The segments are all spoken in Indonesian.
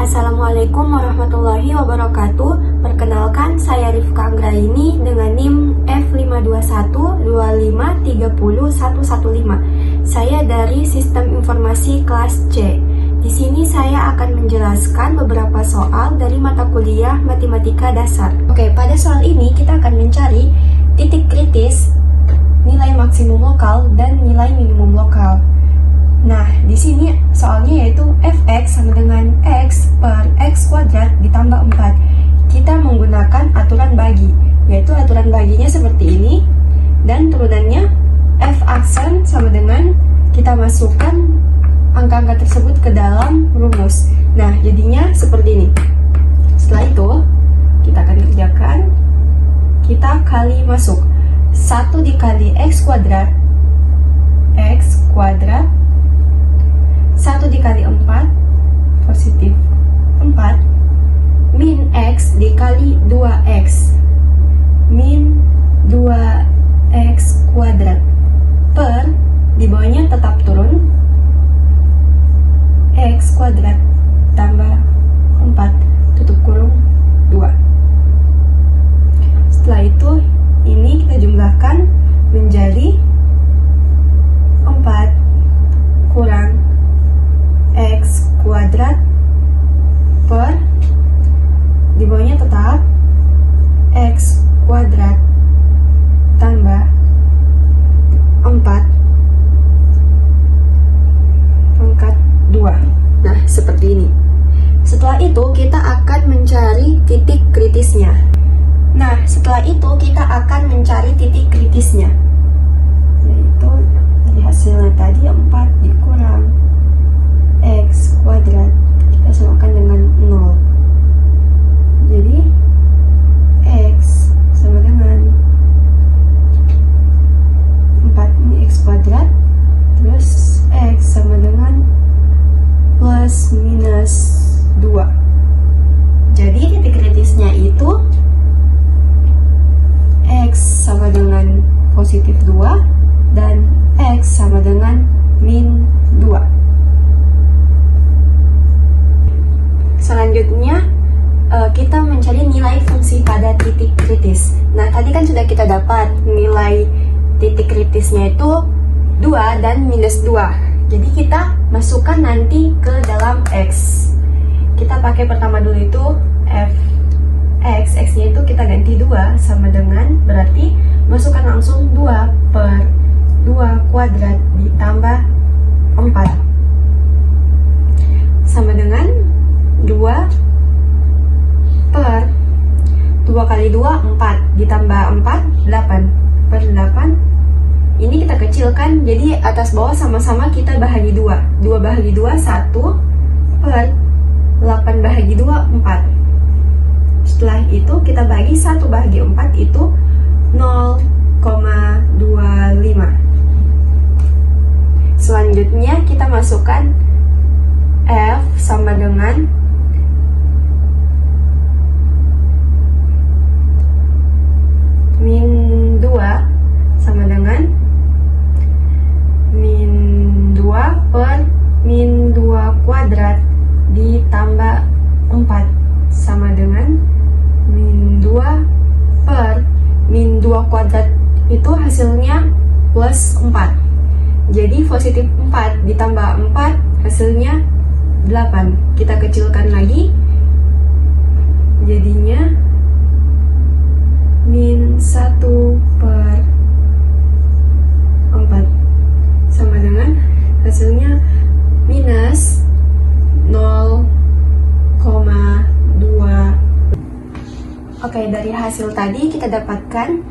Assalamualaikum warahmatullahi wabarakatuh. Perkenalkan, saya Rifka Anggraini dengan NIM F52125301115. Saya dari Sistem Informasi kelas C. Di sini saya akan menjelaskan beberapa soal dari mata kuliah Matematika Dasar. Oke, pada soal ini kita akan mencari titik kritis, nilai maksimum lokal, dan nilai minimum lokal. Nah, di sini soalnya yaitu fx sama dengan x per x kuadrat ditambah 4. Kita menggunakan aturan bagi, yaitu aturan baginya seperti ini, dan turunannya f aksen sama dengan kita masukkan angka-angka tersebut ke dalam rumus. Nah, jadinya seperti ini. Setelah itu, kita akan kerjakan, kita kali masuk 1 dikali x kuadrat 1 dikali 4 positif 4 min x dikali 2x min 2x kuadrat per di bawahnya tetap turun x kuadrat tambah 4 tutup kurung 2. Setelah itu ini kita jumlahkan menjadi 4 kurang x kuadrat per di bawahnya tetap x kuadrat tambah 4 pangkat 2. Nah, seperti ini. Setelah itu kita akan mencari titik kritisnya. Nah, setelah itu kita akan mencari titik kritisnya, yaitu dari hasilnya tadi 4 dikurang x kuadrat kita samakan dengan 0. Jadi x sama dengan 4 ini x kuadrat, terus x sama dengan plus minus 2. Jadi titik kritisnya itu x sama dengan positif 2 dan x sama dengan min 2. Selanjutnya kita mencari nilai fungsi pada titik kritis. Nah, tadi kan sudah kita dapat nilai titik kritisnya itu 2 dan minus 2. Jadi kita masukkan nanti ke dalam x. Kita pakai pertama dulu itu f x nya itu kita ganti 2 sama dengan, berarti masukkan langsung 2 per 2 kuadrat ditambah 4 sama dengan 2 per 2 kali 2 4 ditambah 4 8 per 8. Ini kita kecilkan, jadi atas bawah sama-sama kita bahagi 2. 2 bahagi 2 1 per 8 bahagi 2 4. Setelah itu kita bagi 1 bahagi 4 itu 0,25. Selanjutnya kita masukkan f sama dengan min 2 sama dengan min 2 per min 2 kuadrat ditambah 4 sama dengan min 2 per min 2 kuadrat itu hasilnya plus 4. Jadi positif 4 ditambah 4 hasilnya 8. Kita kecilkan lagi, jadinya min 1 per 4 sama dengan hasilnya minus 0,2. Oke, dari hasil tadi kita dapatkan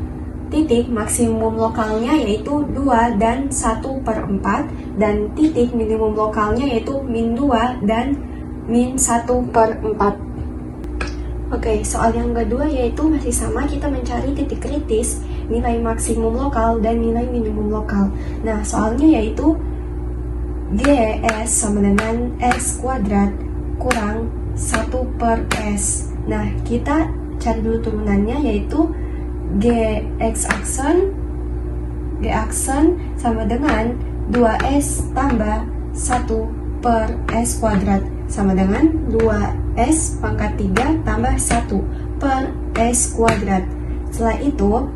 titik maksimum lokalnya yaitu 2 dan 1 per 4, dan titik minimum lokalnya yaitu min 2 dan min 1 per 4. Oke, soal yang kedua yaitu masih sama, kita mencari titik kritis, nilai maksimum lokal, dan nilai minimum lokal. Nah, soalnya yaitu gs sama dengan x kuadrat kurang 1 per s. Nah, kita cari dulu turunannya yaitu gx aksen sama dengan 2s tambah 1 per s kuadrat. sama dengan 2S pangkat 3 tambah 1 per S kuadrat. Setelah itu,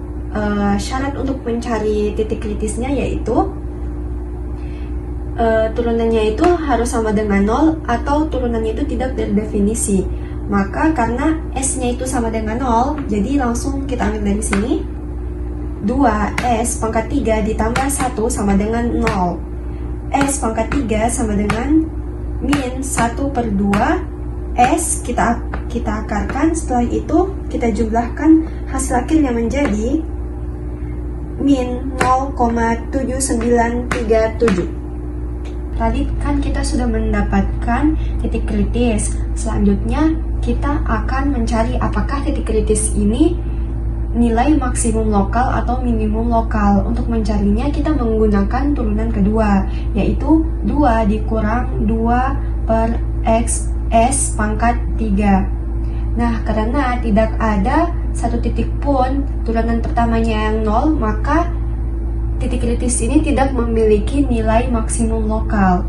syarat untuk mencari titik kritisnya yaitu turunannya itu harus sama dengan 0 atau turunannya itu tidak berdefinisi. Maka karena S-nya itu sama dengan 0, jadi langsung kita ambil dari sini. 2S pangkat 3 ditambah 1 sama dengan 0. S pangkat 3 sama dengan min 1 per 2 S kita akarkan. Setelah itu kita jumlahkan, hasil akhirnya menjadi min 0,7937. Tadi kan kita sudah mendapatkan titik kritis. Selanjutnya kita akan mencari apakah titik kritis ini nilai maksimum lokal atau minimum lokal. Untuk mencarinya kita menggunakan turunan kedua, yaitu 2 dikurang 2 per X S pangkat 3. Nah, karena tidak ada satu titik pun turunan pertamanya yang 0, maka titik kritis ini tidak memiliki nilai maksimum lokal.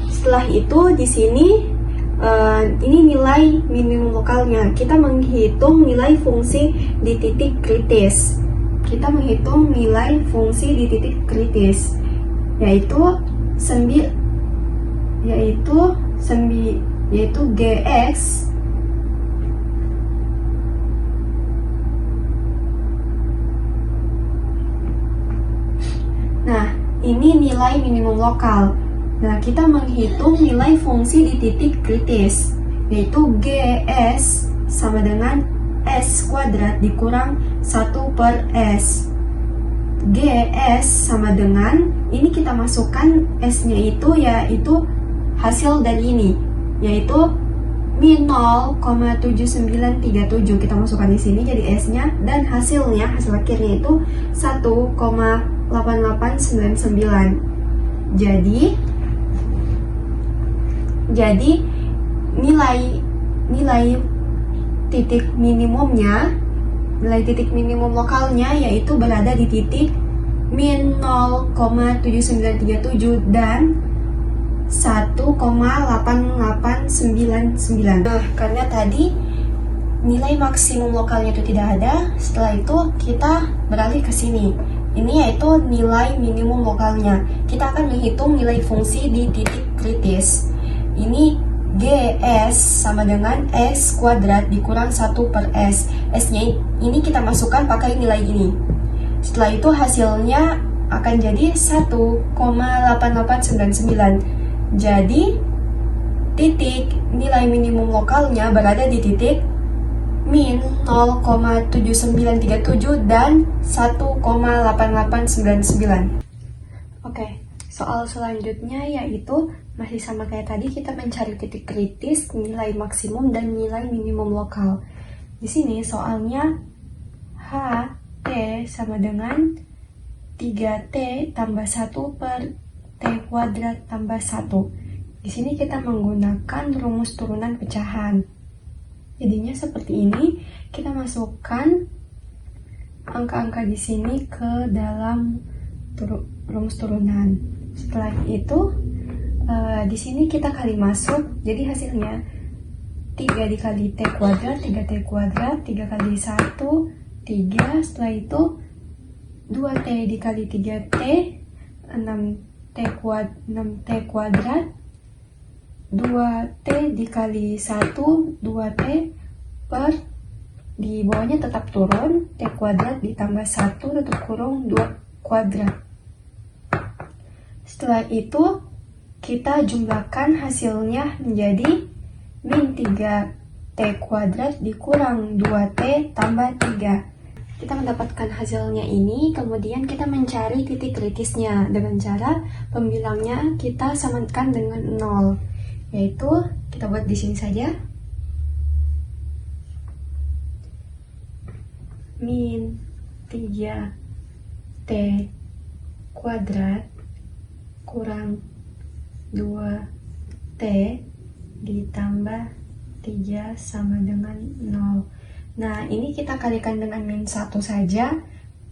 Setelah itu di sini ini nilai minimum lokalnya. Kita menghitung nilai fungsi di titik kritis. Yaitu GX Nah, ini nilai minimum lokal. Nah, kita menghitung nilai fungsi di titik kritis, yaitu GS sama dengan S kuadrat dikurang 1 per S. GS sama dengan, ini kita masukkan S-nya itu yaitu hasil dari ini, yaitu min 0,7937. Kita masukkan di sini jadi S-nya, dan hasil akhirnya itu 1,8899. Jadi nilai titik minimumnya, nilai titik minimum lokalnya yaitu berada di titik min 0,7937 dan 1,8899. Nah, karena tadi nilai maksimum lokalnya itu tidak ada, setelah itu kita beralih ke sini. Ini yaitu nilai minimum lokalnya. Kita akan menghitung nilai fungsi di titik kritis. Ini GS sama dengan S kuadrat dikurang 1 per S. S-nya ini kita masukkan pakai nilai ini. Setelah itu hasilnya akan jadi 1,8899. Jadi titik nilai minimum lokalnya berada di titik min 0,7937 dan 1,8899. Oke, soal selanjutnya yaitu masih sama kayak tadi, kita mencari titik kritis, nilai maksimum dan nilai minimum lokal. Di sini soalnya H T sama dengan 3T tambah 1 per T kuadrat tambah 1. Di sini kita menggunakan rumus turunan pecahan. Jadinya seperti ini, kita masukkan angka-angka di sini ke dalam rumus turunan. Setelah itu, di sini kita kali masuk, jadi hasilnya 3 dikali T kuadrat, 3T kuadrat, 3 kali 1, 3, setelah itu 2T dikali 3T, 6T kuadrat, 2T dikali 1, 2T per, di bawahnya tetap turun, T kuadrat ditambah 1 tutup kurung 2 kuadrat. Setelah itu kita jumlahkan hasilnya menjadi min 3T kuadrat dikurang 2T tambah 3. Kita mendapatkan hasilnya ini, kemudian kita mencari titik kritisnya dengan cara pembilangnya kita samakan dengan 0. Yaitu kita buat di sini saja. Min 3T kuadrat kurang 2T ditambah 3 sama dengan 0. Nah, ini kita kalikan dengan min 1 saja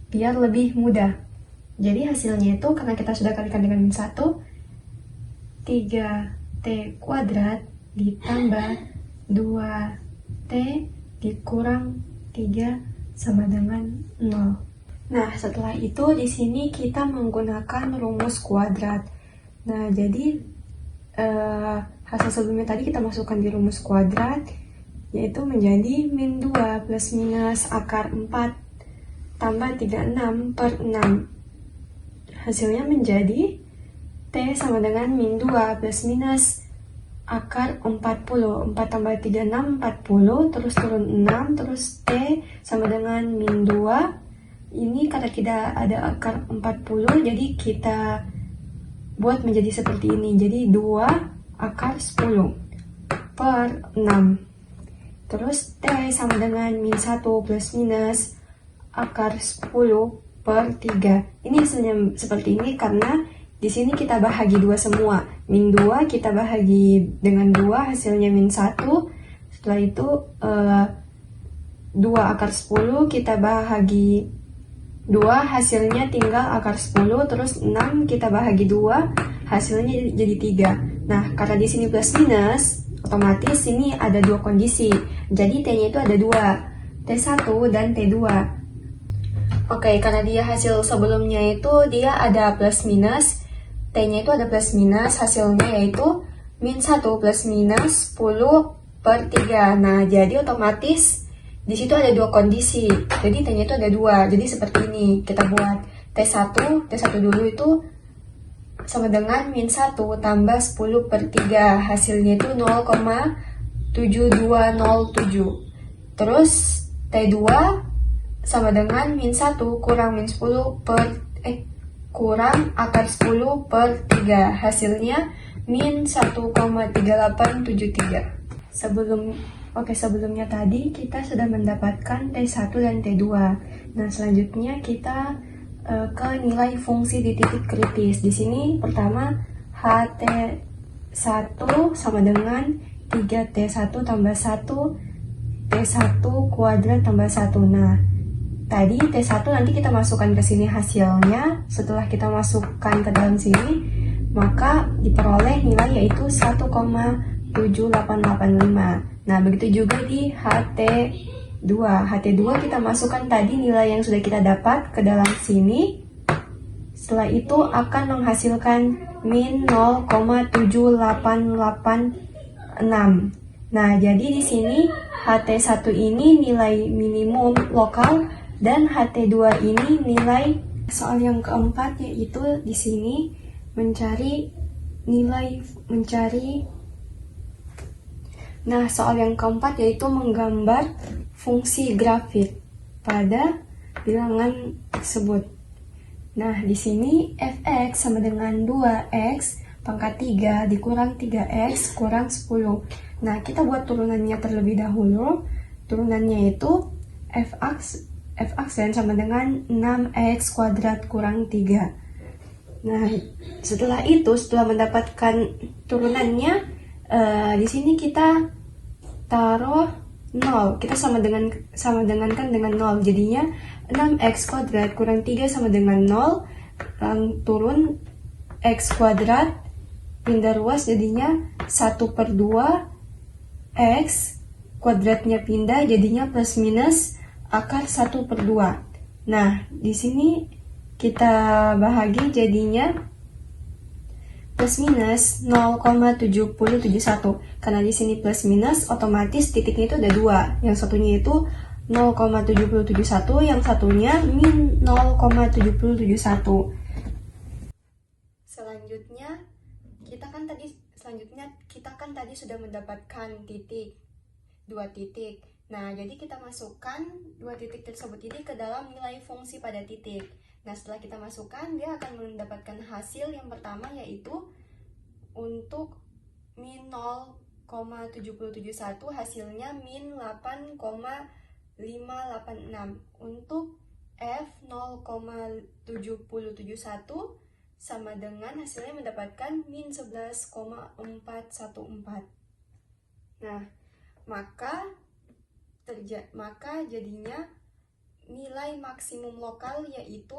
biar lebih mudah. Jadi hasilnya itu, karena kita sudah kalikan dengan min 1, 3 T kuadrat ditambah 2T dikurang 3 sama dengan 0. Nah, setelah itu di sini kita menggunakan rumus kuadrat. Nah, jadi hasil sebelumnya tadi kita masukkan di rumus kuadrat, yaitu menjadi min 2 plus minus akar 4 tambah 36 per 6. Hasilnya menjadi T sama dengan min 2 plus minus akar 40. 4 tambah 36, 40, terus turun 6, terus T sama dengan min 2. Ini karena tidak ada akar 40, jadi kita buat menjadi seperti ini. Jadi 2 akar 10 per 6. Terus T sama dengan min 1 plus minus akar 10 per 3. Ini hasilnya seperti ini karena di sini kita bahagi 2 semua. Min 2 kita bahagi dengan 2, hasilnya min 1. Setelah itu 2 akar 10 kita bahagi 2, hasilnya tinggal akar 10, terus 6 kita bahagi 2, hasilnya jadi 3. Nah, karena di sini plus minus, otomatis ini ada 2 kondisi. Jadi T-nya itu ada 2, T1 dan T2. Oke, karena dia hasil sebelumnya itu dia ada plus minus, T-nya itu ada plus minus, hasilnya yaitu min 1 plus minus 10 per 3. Nah, jadi otomatis di situ ada 2 kondisi, jadi T-nya itu ada 2, jadi seperti ini. Kita buat T1 dulu itu sama dengan min 1 tambah 10 per 3, hasilnya itu 0,7207. Terus T2 sama dengan min 1 kurang min 10 kurang akar 10 per 3, hasilnya min 1,3873. Sebelumnya tadi kita sudah mendapatkan T1 dan T2. Nah, selanjutnya kita ke nilai fungsi di titik kritis. Di sini pertama HT1 sama dengan 3T1 tambah 1 T1 kuadrat tambah 1. Nah, tadi T1 nanti kita masukkan ke sini hasilnya. Setelah kita masukkan ke dalam sini, maka diperoleh nilai yaitu 1,7885. Nah, begitu juga di HT2. HT2 kita masukkan tadi nilai yang sudah kita dapat ke dalam sini. Setelah itu akan menghasilkan min 0,7886. Nah, jadi di sini HT1 ini nilai minimum lokal dan HT2 ini nilai. Soal yang keempat yaitu di sini mencari. Nah, soal yang keempat yaitu menggambar fungsi grafik pada bilangan tersebut. Nah, di sini fx sama dengan 2x pangkat 3 dikurang 3x kurang 10. Nah, kita buat turunannya terlebih dahulu. Turunannya itu fx sama dengan 6x kuadrat kurang 3. Nah, setelah mendapatkan turunannya, di sini kita taruh 0. Kita sama dengankan dengan 0. Jadinya 6x kuadrat kurang 3 sama dengan 0. Turun x kuadrat, pindah ruas jadinya 1/2 x kuadratnya pindah jadinya plus minus akar 1/2. Nah, di sini kita bahagi jadinya plus minus 0,7071. Karena di sini plus minus, otomatis titiknya itu ada 2. Yang satunya itu 0,7071, yang satunya min 0,7071. Selanjutnya kita kan tadi sudah mendapatkan titik, 2 titik. Nah, jadi kita masukkan 2 titik tersebut ini ke dalam nilai fungsi pada titik. Nah, setelah kita masukkan, dia akan mendapatkan hasil yang pertama yaitu untuk min 0,7071 hasilnya min 8,586. Untuk F 0,7071 sama dengan hasilnya mendapatkan min 11,414. Nah, maka jadinya nilai maksimum lokal yaitu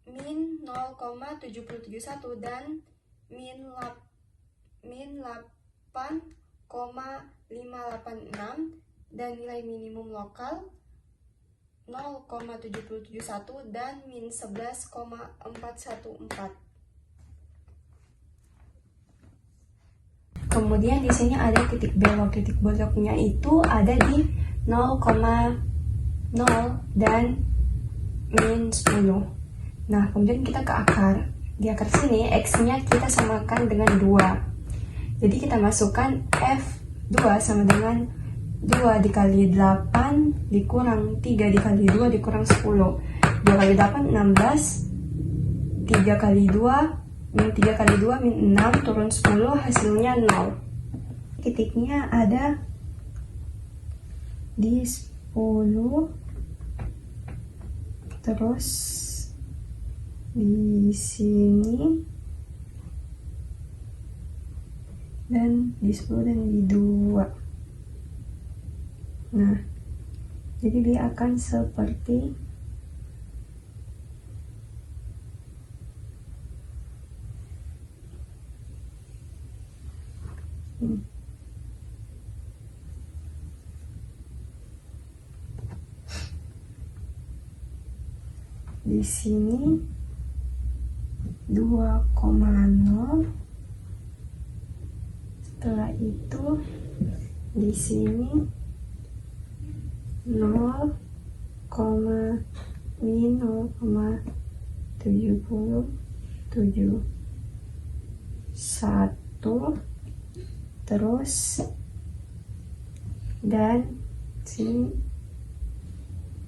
min 0,7071 dan min min 8,586 dan nilai minimum lokal 0,771 dan min 11,414. Kemudian di sini ada titik belok. Titik beloknya itu ada di 0,0 dan min 10. Nah, kemudian kita ke akar. Di akar sini X-nya kita samakan dengan 2. Jadi kita masukkan F2 sama dengan 2 dikali 8 dikurang 3 dikali 2 dikurang 10. 2 kali 8 16. 3 kali 2 min 3 kali 2 min 6 turun 10, hasilnya 0. Titiknya ada di 10, terus di sini dan di 10 dan di 2. Nah, jadi dia akan seperti ini. Di sini 2,0. Setelah itu di sini 0, min 0,77 1, terus dan sini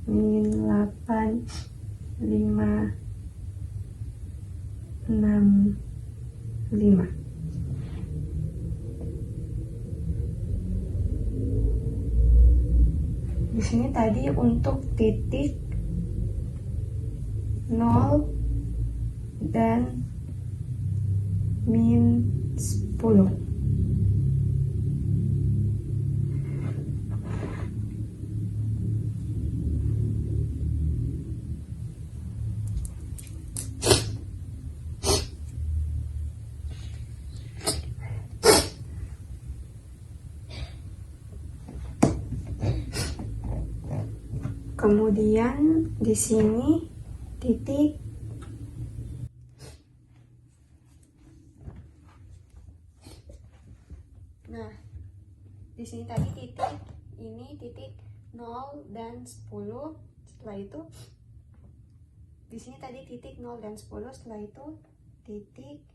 min 8,565. Di sini tadi untuk titik 0 dan min 10. Kemudian di sini titik di sini tadi titik ini titik 0 dan 10. Setelah itu di sini tadi titik 0 dan 10, setelah itu titik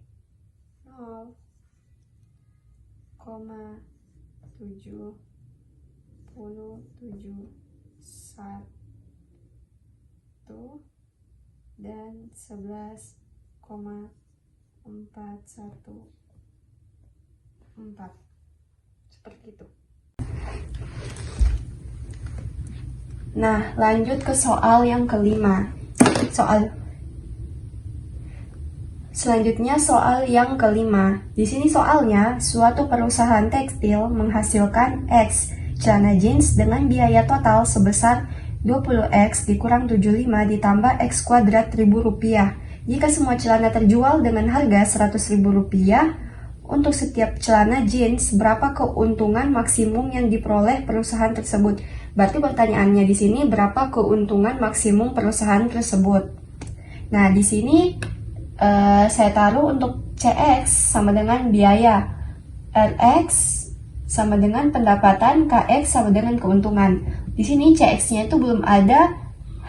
0,777 1 dan 11,414. Seperti itu. Nah, lanjut ke soal yang kelima. Selanjutnya soal yang kelima. Di sini soalnya, suatu perusahaan tekstil menghasilkan X celana jeans dengan biaya total sebesar 20X dikurang 75 ditambah X kuadrat Rp1.000. Jika semua celana terjual dengan harga Rp100.000, untuk setiap celana jeans, berapa keuntungan maksimum yang diperoleh perusahaan tersebut? Berarti pertanyaannya di sini, berapa keuntungan maksimum perusahaan tersebut? Nah, di sini saya taruh untuk CX sama dengan biaya, RX sama dengan pendapatan, KX sama dengan keuntungan. Di sini CX-nya itu belum ada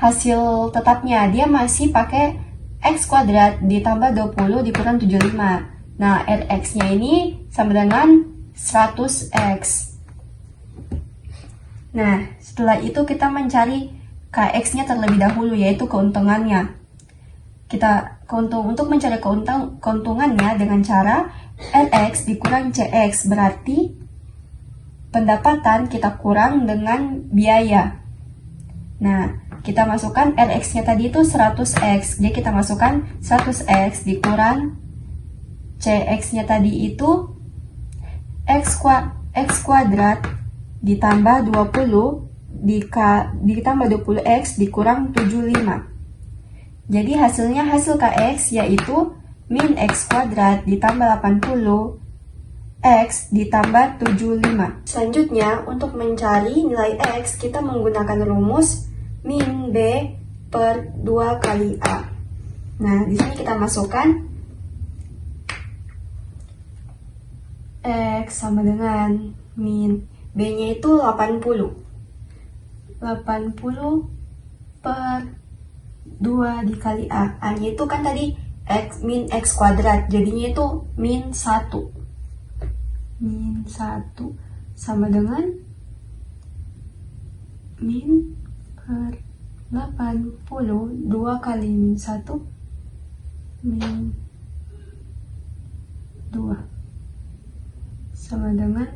hasil tetapnya, dia masih pakai X kuadrat ditambah 20 dikurang 75. Nah, RX-nya ini sama dengan 100X. Nah, setelah itu kita mencari KX-nya terlebih dahulu, yaitu keuntungannya. Untuk mencari keuntungannya dengan cara RX dikurang CX, berarti pendapatan kita kurang dengan biaya. Nah, kita masukkan RX-nya tadi itu 100X, jadi kita masukkan 100X dikurang CX-nya tadi itu X kuadrat ditambah 20 ditambah 20X dikurang 75. Jadi hasil KX yaitu min X kuadrat ditambah 80 X ditambah 75. Selanjutnya, untuk mencari nilai X, kita menggunakan rumus min B per 2 kali A. Nah, di sini kita masukkan X sama dengan min B-nya itu 80. 80 per 2 dikali A. A-nya itu kan tadi X min X kuadrat, jadinya itu min 1. Min 1 sama dengan min per 80. 2 kali min 1 min 2 sama dengan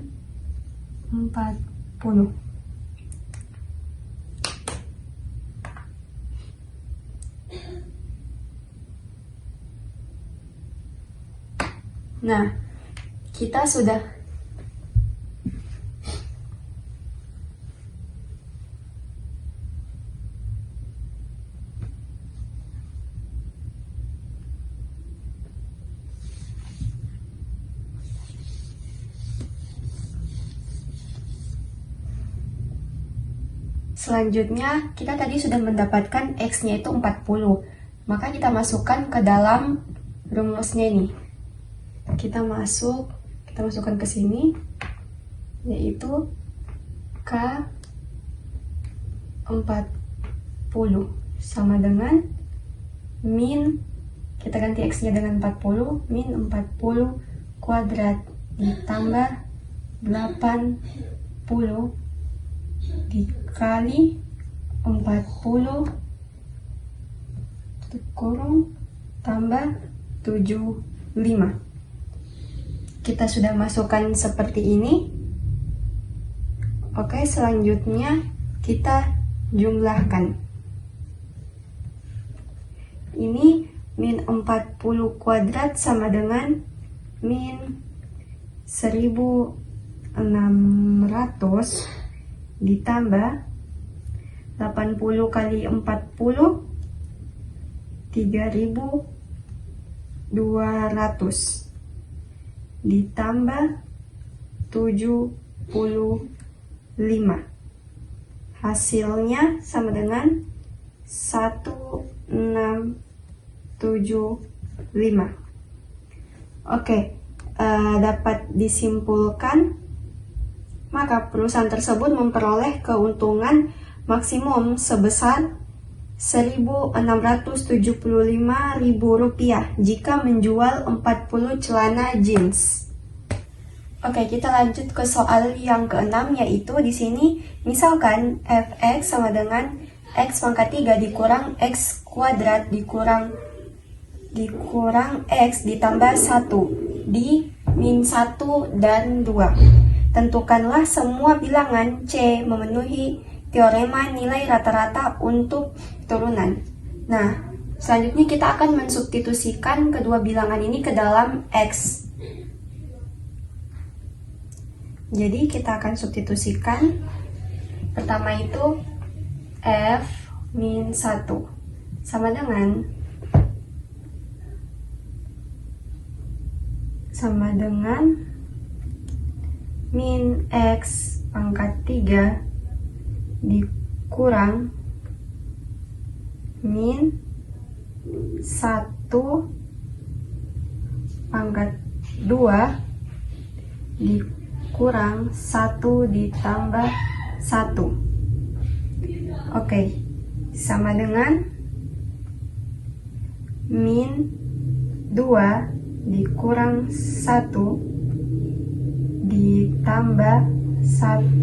40. Nah, kita sudah selanjutnya, kita tadi sudah mendapatkan X-nya itu 40. Maka kita masukkan ke dalam rumusnya ini. Kita masukkan ke sini, yaitu K 40 sama dengan min, kita ganti X-nya dengan 40, min 40 kuadrat ditambah 80 dikali 40 kurung tambah 75. Kita sudah masukkan seperti ini. Oke, selanjutnya kita jumlahkan. Ini min 40 kuadrat sama dengan min 1600 ditambah 80 kali 40 3200 ditambah 75. Hasilnya sama dengan 1675. Oke, dapat disimpulkan, maka perusahaan tersebut memperoleh keuntungan maksimum sebesar Rp1.675.000 jika menjual 40 celana jeans. Oke, kita lanjut ke soal yang keenam, yaitu di sini misalkan fx sama dengan x pangkat 3 dikurang x kuadrat dikurang x ditambah 1 di min 1 dan 2. Tentukanlah semua bilangan C memenuhi teorema nilai rata-rata untuk turunan. Nah, selanjutnya kita akan mensubstitusikan kedua bilangan ini ke dalam X. Jadi kita akan substitusikan. Pertama itu F min 1 sama dengan min X pangkat 3 dikurang min 1 pangkat 2 dikurang 1 ditambah 1. Oke, sama dengan min 2 dikurang 1 ditambah 1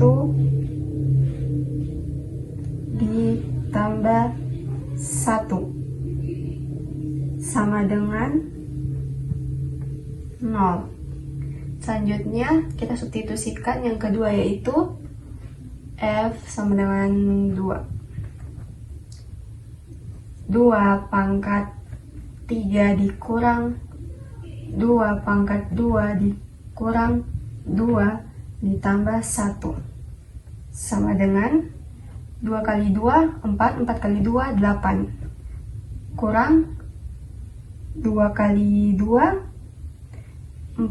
ditambah 1 sama dengan 0. Selanjutnya kita substitusikan yang kedua, yaitu F sama dengan 2 pangkat 3 dikurang 2 pangkat 2 dikurang 2 ditambah 1 sama dengan 2 kali 2, 4, 4 kali 2, 8 kurang 2 kali 2, 4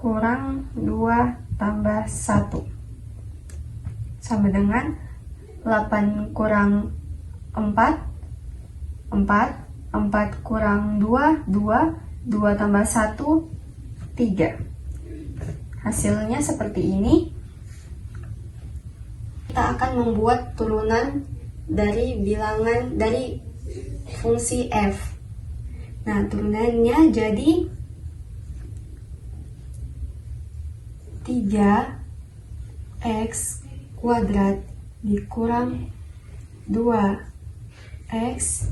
kurang 2 tambah 1 sama dengan 8 kurang 4, 4 kurang 2, 2 tambah 1, 3. Hasilnya seperti ini. Kita akan membuat turunan dari bilangan dari fungsi f. Nah, turunannya jadi 3x kuadrat dikurang 2x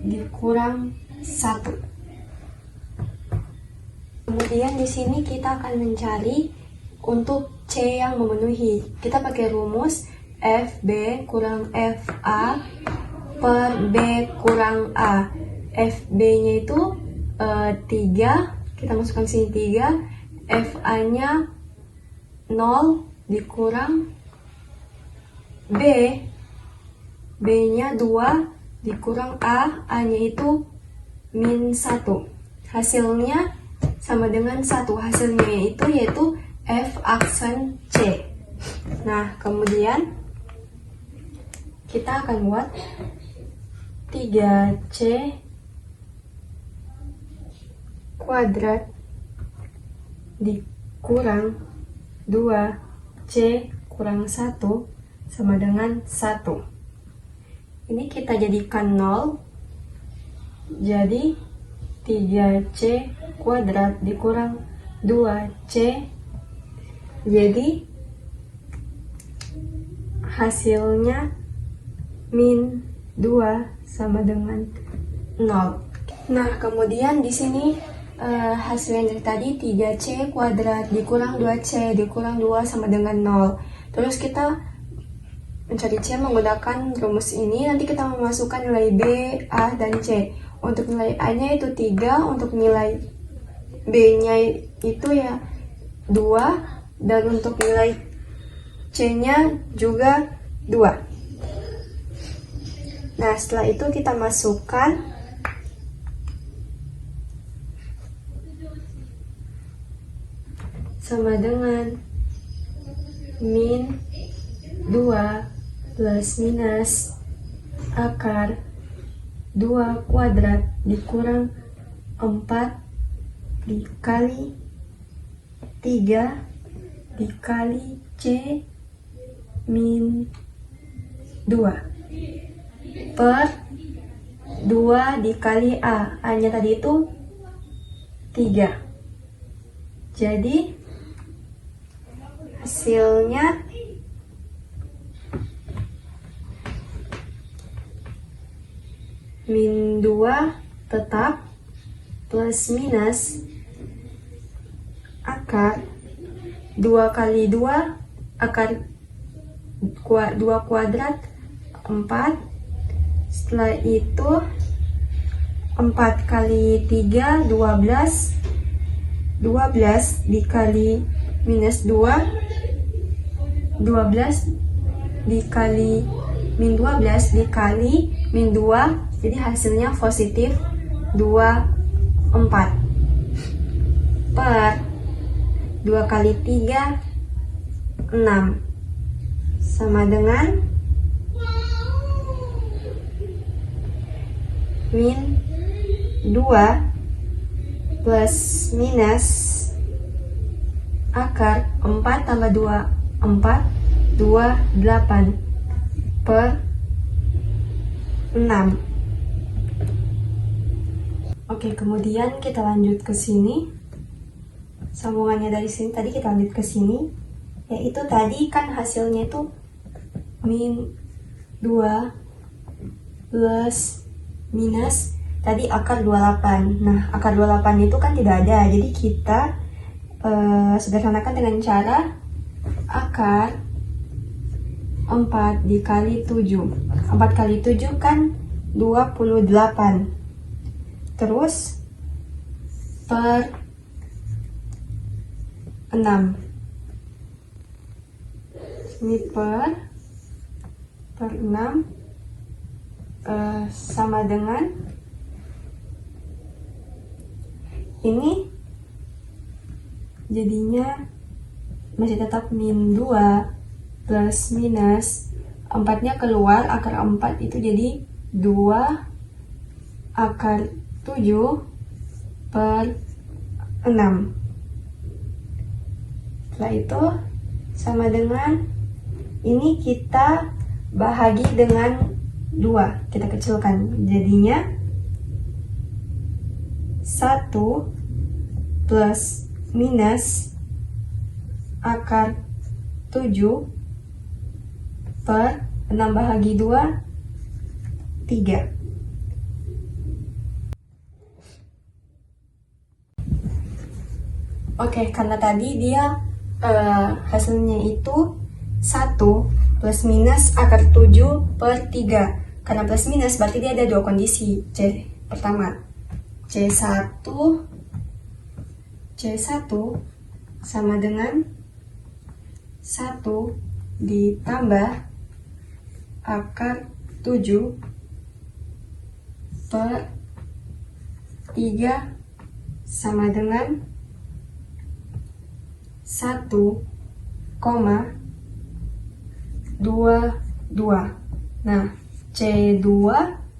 dikurang 1. Kemudian di sini kita akan mencari untuk C yang memenuhi. Kita pakai rumus FB kurang FA per B kurang A. FB-nya itu 3, kita masukkan sini 3, FA-nya 0 dikurang B, B-nya 2 dikurang A, A-nya itu min 1. Hasilnya sama dengan 1. Hasilnya yaitu F aksen C. Nah, kemudian kita akan buat 3C kuadrat dikurang 2C kurang 1 sama dengan 1. Ini kita jadikan 0. Jadi 3C kuadrat dikurang 2C. Jadi hasilnya min 2 sama dengan 0. Nah, kemudian di sini hasil yang dari tadi 3C kuadrat dikurang 2C dikurang 2 sama dengan 0. Terus kita mencari C menggunakan rumus ini. Nanti kita memasukkan nilai B, A, dan C. Untuk nilai A-nya itu 3, untuk nilai B-nya itu ya 2, dan untuk nilai C-nya juga 2. Nah, setelah itu kita masukkan sama dengan min 2 plus minus akar 2 kuadrat dikurang 4 dikali 3 dikali C min 2 per 2 dikali A. A-nya tadi itu 3. Jadi hasilnya min 2 tetap plus minus akar 2 kali 2 akar 2 kuadrat 4. Setelah itu 4 kali 3 12 dikali minus 2 12 dikali min 12 dikali min 2, jadi hasilnya positif 24 per 2 kali 3 6 sama dengan min 2 plus minus akar 4 tambah 2 4 28 per 6. Oke, kemudian kita lanjut ke sini. Sambungannya dari sini tadi kita lanjut ke sini, yaitu tadi kan hasilnya itu min 2 plus minus tadi akar 28. Nah, akar 28 itu kan tidak ada, jadi kita sederhanakan dengan cara akar 4 dikali 7. 4 kali 7 kan 28. Terus per 6. Ini per 6 sama dengan jadinya masih tetap min 2 plus minus 4-nya keluar, akar 4 itu jadi 2 akar 7 per 6. Setelah itu sama dengan ini kita bahagi dengan 2, kita kecilkan, jadinya 1 plus minus akar 7 per 6 bahagi 2, 3. Oke, karena tadi dia hasilnya itu 1 plus minus akar 7 per 3. Karena plus minus berarti dia ada dua kondisi. Pertama, C1 sama dengan 1 ditambah akar 7 per 3 sama dengan 1,22. Nah, C2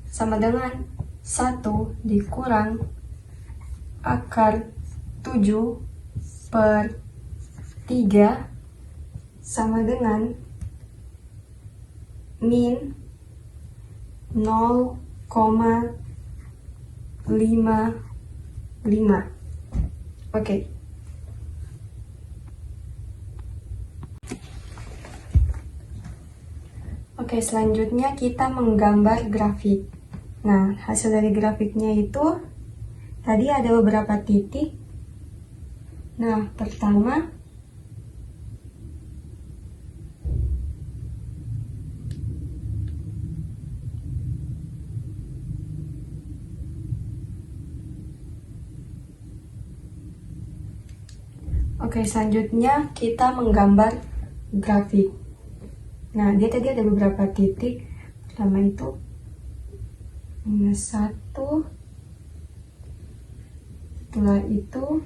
sama dengan 1 dikurang akar 7 per 3 sama dengan min 0,55. Oke. Oke, selanjutnya kita menggambar grafik. Nah, hasil dari grafiknya itu tadi ada beberapa titik. Nah, pertama selanjutnya kita menggambar grafik. Nah, dia tadi ada beberapa titik. Pertama itu minus 1. Setelah itu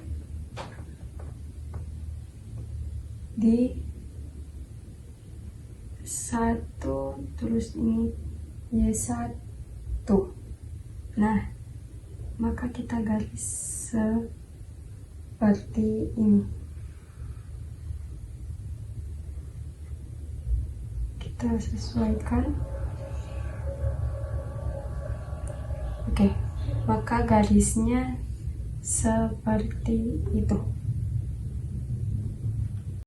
di 1, terus ini Y1. Nah, maka kita garis seperti ini. Kita sesuaikan. Oke, maka garisnya seperti itu.